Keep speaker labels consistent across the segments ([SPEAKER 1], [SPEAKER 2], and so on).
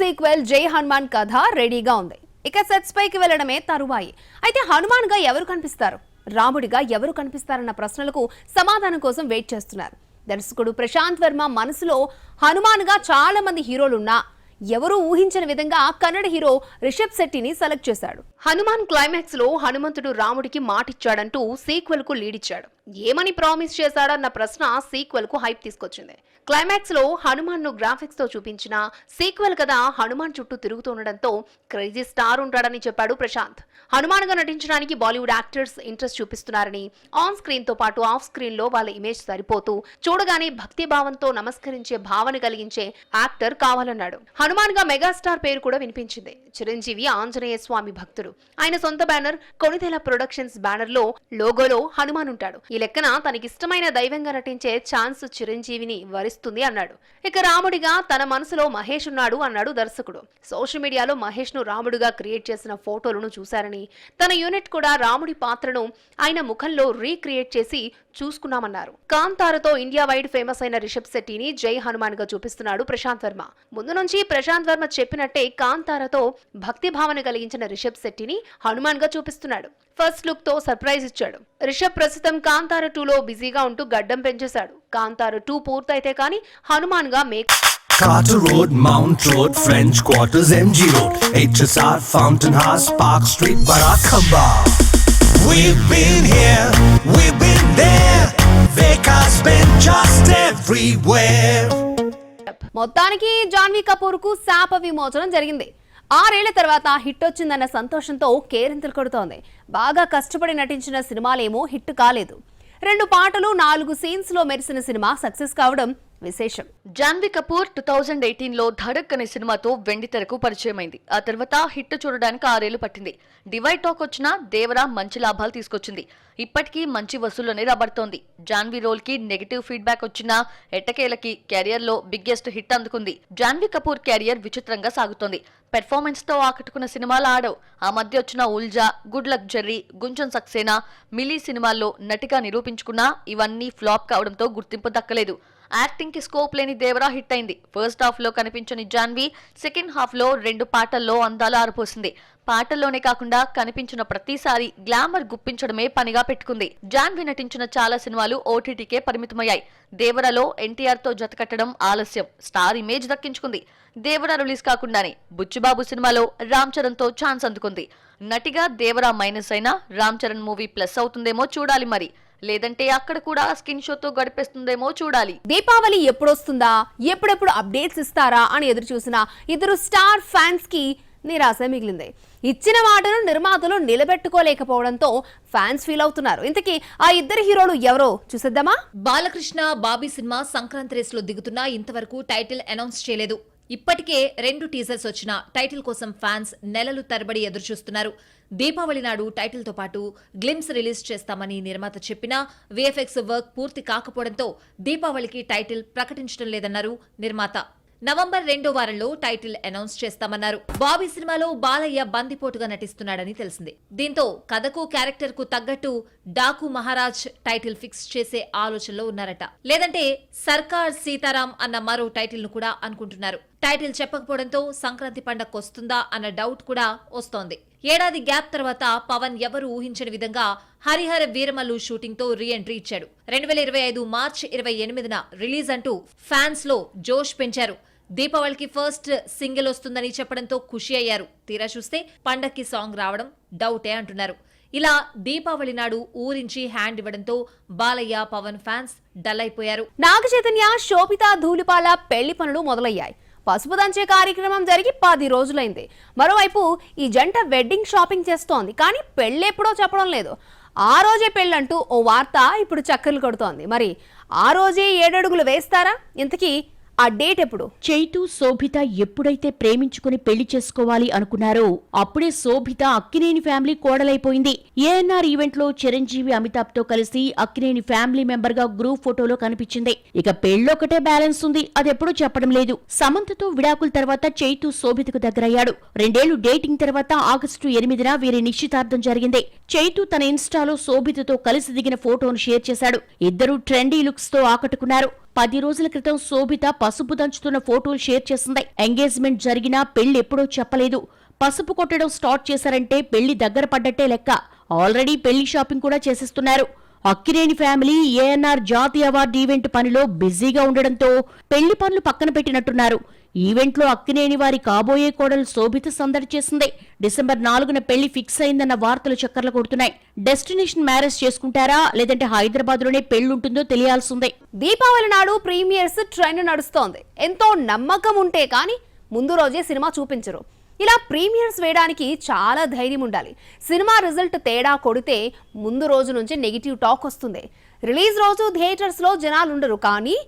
[SPEAKER 1] Sequel జై హనుమాన్ కథ రెడీగా ఉంది. ఇక సెట్స్ పైకి వెళ్లడమే తరువాయి. అయితే హనుమాన్ గా ఎవరు కనిపిస్తారు, రాముడిగా ఎవరు కనిపిస్తారన్న ప్రశ్నలకు సమాధానం కోసం వెయిట్ చేస్తున్నారు. దర్శకుడు ప్రశాంత్ వర్మ మనసులో హనుమాన్ గా చాలా మంది హీరోలున్నా ఎవరూ ఊహించని విధంగా కన్నడ హీరో రిషబ్ శెట్టిని సెలెక్ట్ చేశాడు. హనుమాన్ క్లైమాక్స్ లో హనుమంతుడు రాముడికి మాటిచ్చాడంటూ సీక్వెల్ కు లీడ్ ఇచ్చాడు. ఏమని ప్రామిస్ చేశాడన్న ప్రశ్న సీక్వెల్ కు హైప్ తీసుకొచ్చింది. క్లైమాక్స్ లో హనుమాన్ ను గ్రాఫిక్స్ తో చూపించిన సీక్వెల్ కథ హనుమాన్ చుట్టూ తిరుగుతుండటంతో క్రేజీ స్టార్ ఉంటాడని చెప్పాడు ప్రశాంత్. హనుమాన్ గా నటించడానికి బాలీవుడ్ యాక్టర్స్ ఇంట్రెస్ట్ చూపిస్తున్నారని, ఆన్ స్క్రీన్ తో పాటు ఆఫ్ స్క్రీన్ లో వాళ్ళ ఇమేజ్ సరిపోతూ చూడగానే భక్తి భావంతో నమస్కరించే భావన కలిగించే యాక్టర్ కావాలన్నాడు. హనుమాన్ గా మెగాస్టార్ పేరు కూడా వినిపించింది. చిరంజీవి ఆంజనేయ స్వామి భక్తుడు. ఆయన సొంత బ్యానర్ కొణిదెల ప్రొడక్షన్స్ బ్యానర్ లో లోగోలో హనుమాన్ ఉంటాడు. ఈ లెక్కన తనకిష్టమైన దైవంగా నటించే ఛాన్స్ చిరంజీవిని వరిస్తుంది అన్నాడు. ఇక రాముడిగా తన మనసులో మహేష్ ఉన్నాడు అన్నాడు దర్శకుడు. సోషల్ మీడియాలో మహేష్ ను రాముడిగా క్రియేట్ చేసిన ఫోటోలను చూశారని, తన యూనిట్ కూడా రాముడి పాత్రను ఆయన ముఖంలో రీక్రియేట్ చేసి చూసుకున్నామన్నారు. కాంతారతో ఇండియా వైడ్ ఫేమస్ అయిన రిషబ్ శెట్టిని జై హనుమాన్ గా చూపిస్తున్నాడు ప్రశాంత్ వర్మ. ముందు నుంచి ప్రశాంత్ వర్మ చెప్పినట్టే కాంతారతో భక్తి భావన కలిగించిన రిషబ్ శెట్టిని హనుమాన్ గా చూపిస్తున్నాడు. ఫస్ట్ లుక్ తో సర్ప్రైజ్ ఇచ్చాడు. రిషబ్ ప్రస్తుతం కాంతార 2లో బిజీగా ఉంటూ గడ్డం పెంచేశాడు. కాంతార 2 పూర్తయితే కానీ హనుమాన్ గా
[SPEAKER 2] Carter Road, Mount Road, French Quarters, MG Road, HSR, Fountain House, Park Street, Barakamba. We've been here, we've been there, Vekas been just everywhere.
[SPEAKER 1] మొత్తానికి జాన్వీ కపూర్ కు శాప విమోచనం జరిగింది. 6 ఏళ్ల తర్వాత హిట్ వచ్చిందన్న సంతోషంతో కేరింతలు కొడుతోంది. బాగా కష్టపడి నటించిన సినిమాలేమో హిట్ కాలేదు. 2 పాటలు 4 సీన్స్ లో మెరిసిన సినిమా సక్సెస్ కావడం విశేషం.
[SPEAKER 3] జాన్వీ కపూర్ 2018 లో ధడక్ అనే సినిమాతో వెండి తెరకు పరిచయమైంది. ఆ తర్వాత హిట్ చూడడానికి 6 ఏళ్లు పట్టింది. డివైడ్ టాక్ వచ్చినా దేవరా మంచి లాభాలు తీసుకొచ్చింది. ఇప్పటికీ మంచి వసూళ్లనే రాబడుతోంది. జాన్వీ రోల్ కి నెగటివ్ ఫీడ్బ్యాక్ వచ్చినా ఎట్టకేలకి కెరియర్ లో బిగ్గెస్ట్ హిట్ అందుకుంది. జాన్వీ కపూర్ కెరియర్ విచిత్రంగా సాగుతోంది. పెర్ఫార్మెన్స్ తో ఆకట్టుకున్న సినిమాలు ఆడవు. ఆ మధ్య వచ్చిన Uljha, good luck Jerry, Gunjan Saxena, milli సినిమాల్లో నటిగా నిరూపించుకున్నా ఇవన్నీ ఫ్లాప్ కావడంతో గుర్తింపు దక్కలేదు. యాక్టింగ్ కి స్కోప్ లేని దేవరా హిట్ అయింది. ఫస్ట్ హాఫ్ లో కనిపించని జాన్వీ సెకండ్ హాఫ్ లో 2 పాటల్లో అందాలు ఆరిపోసింది. పాటల్లోనే కాకుండా కనిపించిన ప్రతిసారి గ్లామర్ గుప్పించడమే పనిగా పెట్టుకుంది. జాన్వీ నటించిన చాలా సినిమాలు ఓటీటీకే పరిమితమయ్యాయి. దేవరాలో ఎన్టీఆర్ తో జతకట్టడం ఆలస్యం. స్టార్ ఇమేజ్ దక్కించుకుంది. దేవరా రిలీజ్ కాకుండానే బుచ్చిబాబు సినిమాలో రామ్ చరణ్ తో ఛాన్స్ అందుకుంది. నటిగా దేవరా మైనస్ అయినా రామ్ చరణ్ మూవీ ప్లస్ అవుతుందేమో చూడాలి. మరి లేదంటే అక్కడ కూడా స్కిన్ షోతో గడిపేస్తుందేమో చూడాలి.
[SPEAKER 1] దీపావళి ఎప్పుడొస్తుందా, ఎప్పుడెప్పుడు అప్డేట్స్ ఇస్తారా అని ఎదురు చూసిన ఇద్దరు స్టార్ ఫ్యాన్స్ కి నిరాశ మిగిలింది. ఇచ్చిన మాటను నిర్మాతలు నిలబెట్టుకోలేకపోవడంతో ఫ్యాన్స్ ఫీల్ అవుతున్నారు. ఇంతకీ ఆ ఇద్దరు హీరోలు ఎవరో చూసేద్దామా.
[SPEAKER 4] బాలకృష్ణ బాబీ సినిమా సంక్రాంతి రేస్ లో దిగుతున్నా ఇంతవరకు టైటిల్ అనౌన్స్ చేయలేదు. ఇప్పటికే 2 టీజర్స్ వచ్చిన టైటిల్ కోసం ఫ్యాన్స్ నెలలు తరబడి ఎదురుచూస్తున్నారు. దీపావళి నాడు టైటిల్ తో పాటు గ్లిమ్స్ రిలీజ్ చేస్తామని నిర్మాత చెప్పినా విఎఫ్ఎక్స్ వర్క్ పూర్తి కాకపోవడంతో దీపావళికి టైటిల్ ప్రకటించడం లేదన్నారు నిర్మాత. నవంబర్ 2వ వారంలో టైటిల్ అనౌన్స్ చేస్తామన్నారు. బాబీ సినిమాలో బాలయ్య బందిపోటుగా నటిస్తున్నాడని తెలిసింది. దీంతో కథకు క్యారెక్టర్ కు తగ్గట్టు డాకు మహారాజ్ టైటిల్ ఫిక్స్ చేసే ఆలోచనలో ఉన్నారట. లేదంటే సర్కార్ సీతారాం అన్న మరో టైటిల్ ను కూడా అనుకుంటున్నారు. టైటిల్ చెప్పకపోవడంతో సంక్రాంతి పండగకొస్తుందా అన్న డౌట్ కూడా వస్తోంది. ఏడాది గ్యాప్ తర్వాత పవన్ ఎవరు ఊహించని విధంగా హరిహర వీరమల్లు షూటింగ్ తో రీ ఎంట్రీ ఇచ్చాడు. 2025 మార్చి 28న రిలీజ్ అంటూ ఫ్యాన్స్ లో జోష్ పెంచారు. దీపావళికి ఫస్ట్ సింగిల్ వస్తుందని చెప్పడంతో ఖుషి అయ్యారు. తీరా చూస్తే పండక్కి సాంగ్ రావడం డౌటే అంటున్నారు. ఇలా దీపావళి నాడు ఊరించి హ్యాండ్ ఇవ్వడంతో బాలయ్య పవన్ ఫ్యాన్స్ డల్ అయిపోయారు.
[SPEAKER 1] నాగ చైతన్య, శోభిత ధూళిపాల పెళ్లి పనులు మొదలయ్యాయి. పసుపు దంచే కార్యక్రమం జరిగి 10 రోజులైంది. మరోవైపు ఈ జంట వెడ్డింగ్ షాపింగ్ చేస్తోంది. కానీ పెళ్ళెప్పుడో చెప్పడం లేదు. ఆ రోజే పెళ్ళంటూ ఓ వార్త ఇప్పుడు చక్కర్లు కొడుతోంది. మరి ఆ రోజే 7 అడుగులు వేస్తారా? ఇంతకీ ఆ డేట్ ఎప్పుడు?
[SPEAKER 5] చైతు శోభిత ఎప్పుడైతే ప్రేమించుకుని పెళ్లి చేసుకోవాలి అనుకున్నారో అప్పుడే శోభిత అక్కినేని ఫ్యామిలీ కోడలైపోయింది. ఏఎన్ఆర్ ఈవెంట్ లో చిరంజీవి అమితాబ్ తో కలిసి అక్కినేని ఫ్యామిలీ మెంబర్ గా గ్రూప్ ఫోటోలో కనిపించింది. ఇక పెళ్ళొకటే బ్యాలెన్స్ ఉంది, అదెప్పుడూ చెప్పడం లేదు. సమంతతో విడాకుల తర్వాత చైతు శోభితకు దగ్గరయ్యాడు. 2 ఏళ్లు డేటింగ్ తర్వాత ఆగస్టు 8న వీరి నిశ్చితార్థం జరిగింది. చైతు తన ఇన్స్టాలో శోభితతో కలిసి దిగిన ఫోటోను షేర్ చేశాడు. ఇద్దరూ ట్రెండీ లుక్స్ తో ఆకట్టుకున్నారు. 10 రోజుల క్రితం శోభిత పసుపు దంచుతున్న ఫోటోలు షేర్ చేసింది. ఎంగేజ్మెంట్ జరిగినా పెళ్లి ఎప్పుడో చెప్పలేదు. పసుపు కొట్టడం స్టార్ట్ చేశారంటే పెళ్లి దగ్గర పడ్డట్టే లెక్క. ఆల్రెడీ పెళ్లి షాపింగ్ కూడా చేసేస్తున్నారు. అక్కినేని ఫ్యామిలీ ఏఎన్ఆర్ జాతీయ అవార్డు ఈవెంట్ పనిలో బిజీగా ఉండడంతో పెళ్లి పనులు పక్కన పెట్టినట్టున్నారు. ఈవెంట్లో అక్కినేని వారి కాబోయే కోడలు శోభిత సందడి చేసింది. డిసెంబర్ 4న పెళ్లి ఫిక్స్ అయిందన్న వార్తలు చక్కర్లు కొడుతున్నాయి. డెస్టినేషన్ మ్యారేజ్ చేసుకుంటారా లేదంటే హైదరాబాద్ లోనే పెళ్లుంటుందో తెలియాల్సిందే.
[SPEAKER 1] దీపావళి నాడు ప్రీమియర్స్ ట్రెండ్ నడుస్తోంది. ఎంతో నమ్మకం ఉంటే కానీ ముందు రోజే సినిమా చూపించరు. ఇలా ప్రీమియర్స్ వేయడానికి చాలా ధైర్యం ఉండాలి. సినిమా రిజల్ట్ తేడా కొడితే ముందు రోజు నుంచి నెగిటివ్ టాక్ వస్తుంది. రిలీజ్ రోజు థియేటర్స్లో జనాలుండరు, కానీ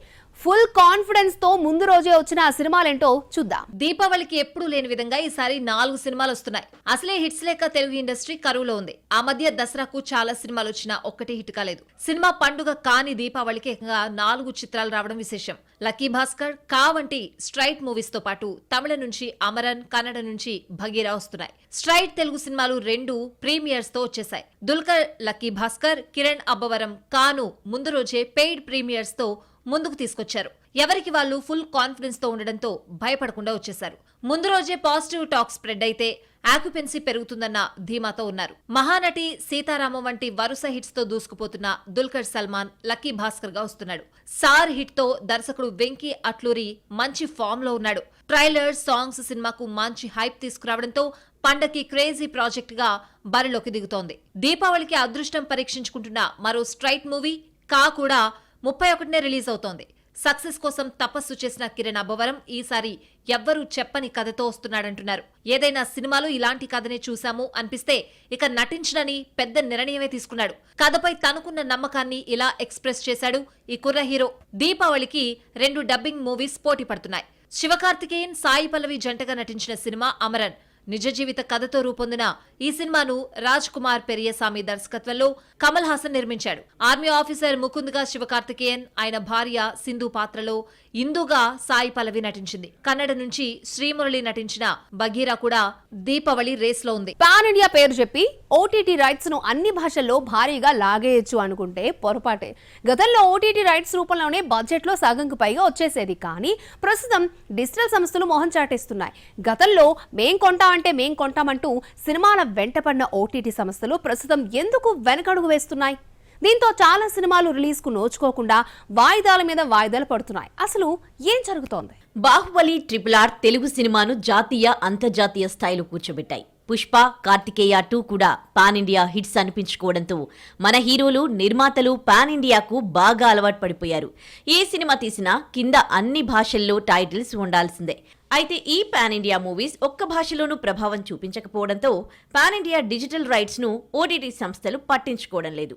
[SPEAKER 1] ఫుల్ కాన్ఫిడెన్స్ తో ముందు రోజే వచ్చిన ఆ సినిమాలేంటో చూద్దాం.
[SPEAKER 4] దీపావళికి ఎప్పుడూ లేని విధంగా ఈసారి 4 సినిమాలు వస్తున్నాయి. అసలే హిట్స్ లేక తెలుగు ఇండస్ట్రీ కరువులో ఉంది. ఆ మధ్య దసరాకు చాలా సినిమాలు వచ్చినా ఒక్కటి హిట్ కాలేదు. సినిమా పండుగ కాని దీపావళికి ఏకంగా 4 చిత్రాలు రావడం విశేషం. లక్కీ భాస్కర్, కా వంటి స్ట్రైట్ మూవీస్ తో పాటు తమిళ నుంచి అమరన్, కన్నడ నుంచి భగీరా వస్తున్నాయి. స్ట్రైట్ తెలుగు సినిమాలు 2 ప్రీమియర్స్ తో వచ్చేశాయి. దుల్కర్ లక్కీ భాస్కర్, కిరణ్ అబ్బవరం కాను ముందు రోజే పెయిడ్ ప్రీమియర్స్ తో ముందుకు తీసుకొచ్చారు. ఎవరికి వాళ్ళు ఫుల్ కాన్ఫిడెన్స్ తో ఉండడంతో భయపడకుండా వచ్చేశారు. ముందు రోజే పాజిటివ్ టాక్ స్ప్రెడ్ అయితే ఆక్యుపెన్సీ పెరుగుతుందన్న ధీమాతో ఉన్నారు. మహానటి, సీతారామం వంటి వరుస హిట్స్ తో దూసుకుపోతున్న దుల్కర్ సల్మాన్ లక్కీ భాస్కర్ గా వస్తున్నాడు. సార్ హిట్ తో దర్శకుడు వెంకీ అట్లూరి మంచి ఫామ్ లో ఉన్నాడు. ట్రైలర్, సాంగ్స్ సినిమాకు మంచి హైప్ తీసుకురావడంతో పండకి క్రేజీ ప్రాజెక్ట్ గా బరిలోకి దిగుతోంది. దీపావళికి అదృష్టం పరీక్షించుకుంటున్న మరో స్ట్రైట్ మూవీ కా కూడా 31నే రిలీజ్ అవుతోంది. సక్సెస్ కోసం తపస్సు చేసిన కిరణ్ అబ్బవరం ఈసారి ఎవ్వరూ చెప్పని కథతో వస్తున్నాడంటున్నారు. ఏదైనా సినిమాలో ఇలాంటి కథనే చూశాము అనిపిస్తే ఇక నటించడని పెద్ద నిర్ణయమే తీసుకున్నాడు. కథపై తనకున్న నమ్మకాన్ని ఇలా ఎక్స్ప్రెస్ చేశాడు ఈ కుర్ర హీరో. దీపావళికి 2 డబ్బింగ్ మూవీస్ పోటీ పడుతున్నాయి. శివకార్తికేయన్, సాయి పల్లవి జంటగా నటించిన సినిమా అమరన్. నిజ జీవిత కథతో రూపొందిన ఈ సినిమాను రాజ్ కుమార్ పెరియసామి దర్శకత్వంలో కమల్ హాసన్ నిర్మించాడు. ఆర్మీ ఆఫీసర్ ముకుంద్ గా శివకార్తికేయన్, ఆయన భార్య సింధు పాత్రలో ఇందుగా సాయి పల్లవి నటించింది. కన్నడ నుంచి శ్రీమురళి నటించిన బగీరా కూడా దీపావళి రేస్ లో ఉంది.
[SPEAKER 1] పాన్ ఇండియా పేరు చెప్పి ఓటీటీ రైట్స్ ను అన్ని భాషల్లో భారీగా లాగేయచ్చు అనుకుంటే పొరపాటే. గతంలో ఓటీటీ రైట్స్ రూపంలోనే బడ్జెట్ లో సగంకు పైగా వచ్చేసేది, కానీ ప్రస్తుతం డిజిటల్ సంస్థలు మోహం చాటేస్తున్నాయి. గతంలో మేం కొంటామంటూ సినిమాల వెంటపడిన ఓటీటీ సంస్థలు ప్రస్తుతం ఎందుకు వెనకడుగు వేస్తున్నాయి? దీంతో చాలా సినిమాలు రిలీజ్ కు నోచుకోకుండా వాయిదాల మీద వాయిదాలు పడుతున్నాయి. అసలు ఏం జరుగుతోంది?
[SPEAKER 5] బాహుబలి, RRR తెలుగు సినిమాను జాతీయ, అంతర్జాతీయ స్థాయిలో కూర్చోబెట్టాయి. పుష్ప, కార్తికేయ 2 కూడా పాన్ ఇండియా హిట్స్ అనిపించుకోవడంతో మన హీరోలు, నిర్మాతలు పాన్ ఇండియాకు బాగా అలవాటు పడిపోయారు. ఏ సినిమా తీసినా కింద అన్ని భాషల్లో టైటిల్స్ ఉండాల్సిందే. అయితే ఈ పాన్ ఇండియా మూవీస్ ఒక్క భాషలోనూ ప్రభావం చూపించకపోవడంతో పాన్ ఇండియా డిజిటల్ రైట్స్ ను ఓటీటీ సంస్థలు పట్టించుకోవడం లేదు.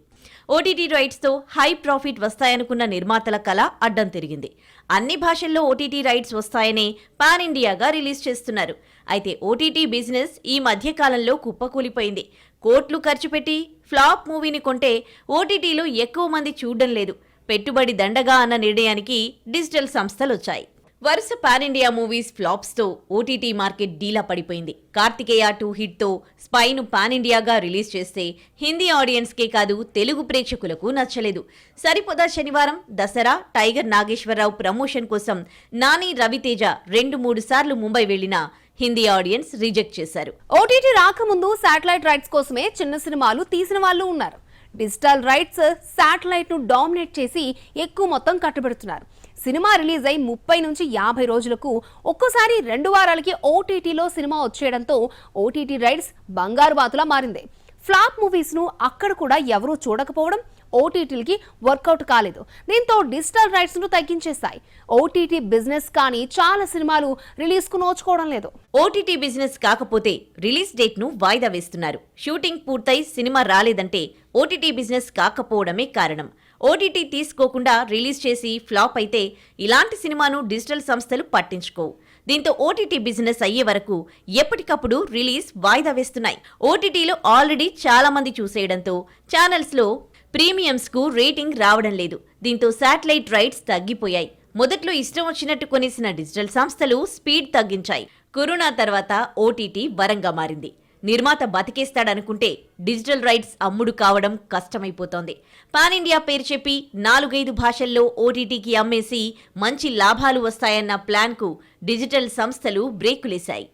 [SPEAKER 5] ఓటీటీ రైట్స్ తో హై ప్రాఫిట్ వస్తాయనుకున్న నిర్మాతల కల అడ్డం తిరిగింది. అన్ని భాషల్లో ఓటీటీ రైట్స్ వస్తాయనే పాన్ ఇండియాగా రిలీజ్ చేస్తున్నారు. అయితే ఓటీటీ బిజినెస్ ఈ మధ్య కాలంలో కుప్పకూలిపోయింది. కోట్లు ఖర్చు పెట్టి ఫ్లాప్ మూవీని కొంటే ఓటీటీలో ఎక్కువ మంది చూడడం లేదు. పెట్టుబడి దండగా అన్న నిర్ణయానికి డిజిటల్ సంస్థలు వచ్చాయి. వరుస పాన్ ఇండియా మూవీస్ ఫ్లాప్స్ తో ఓటీటీ మార్కెట్ డీలా పడిపోయింది. కార్తికేయ 2 హిట్ తో స్పైను పాన్ ఇండియాగా రిలీజ్ చేస్తే హిందీ ఆడియన్స్ కే కాదు తెలుగు ప్రేక్షకులకు నచ్చలేదు. సరిపోదా శనివారం దసరా టైగర్ నాగేశ్వరరావు ప్రమోషన్ కోసం నాని, రవితేజ 2-3 సార్లు ముంబై వెళ్లినా హిందీ ఆడియన్స్ రిజెక్ట్ చేశారు.
[SPEAKER 1] ఓటీటీ రాకముందు శాటిలైట్ రైట్స్ కోసమే చిన్న సినిమాలు తీసిన వాళ్ళు ఉన్నారు. డిజిటల్ రైట్స్ శాటిలైట్ ను డామినేట్ చేసి ఎక్కువ మొత్తం కట్టబెడుతున్నారు. సినిమా రిలీజ్ అయి 30 నుంచి 50 రోజులకు ఒక్కోసారి 2 వారాలకి ఓటీటీలో సినిమా వచ్చేయడంతో ఓటీటీ రైట్స్ బంగారు బాతులా మారింది. ఫ్లాప్ మూవీస్ ను అక్కడ కూడా ఎవరూ చూడకపోవడం ఓటీటీలకి వర్కౌట్ కాలేదు. దీంతో డిజిటల్ రైట్స్ ను తగ్గించేశాయి. ఓటీటీ బిజినెస్ కానీ చాలా సినిమాలు రిలీజ్ కు నోచుకోవడం లేదు.
[SPEAKER 5] ఓటీటీ బిజినెస్ కాకపోతే రిలీజ్ డేట్ ను వాయిదా వేస్తున్నారు. షూటింగ్ పూర్తయి సినిమా రాలేదంటే ఓటీటీ బిజినెస్ కాకపోవడమే కారణం. ఓటీటీ తీసుకోకుండా రిలీజ్ చేసి ఫ్లాప్ అయితే ఇలాంటి సినిమాను డిజిటల్ సంస్థలు పట్టించుకోవు. దీంతో ఓటీటీ బిజినెస్ అయ్యే వరకు ఎప్పటికప్పుడు రిలీజ్ వాయిదా వేస్తున్నాయి. ఓటీటీలో ఆల్రెడీ చాలా మంది చూసేయడంతో ఛానల్స్ లో ప్రీమియమ్స్ కు రేటింగ్ రావడం లేదు. దీంతో శాటిలైట్ రైట్స్ తగ్గిపోయాయి. మొదట్లో ఇష్టం వచ్చినట్టు కొనేసిన డిజిటల్ సంస్థలు స్పీడ్ తగ్గించాయి. కరోనా తర్వాత ఓటీటీ వరంగా మారింది.
[SPEAKER 6] నిర్మాత బతికేస్తాడనుకుంటే డిజిటల్ రైట్స్ అమ్ముడు కావడం కష్టమైపోతోంది. పాన్ ఇండియా పేరు చెప్పి 4-5 భాషల్లో ఓటీటీకి అమ్మేసి మంచి లాభాలు వస్తాయన్న ప్లాన్కు డిజిటల్ సంస్థలు బ్రేకులేశాయి.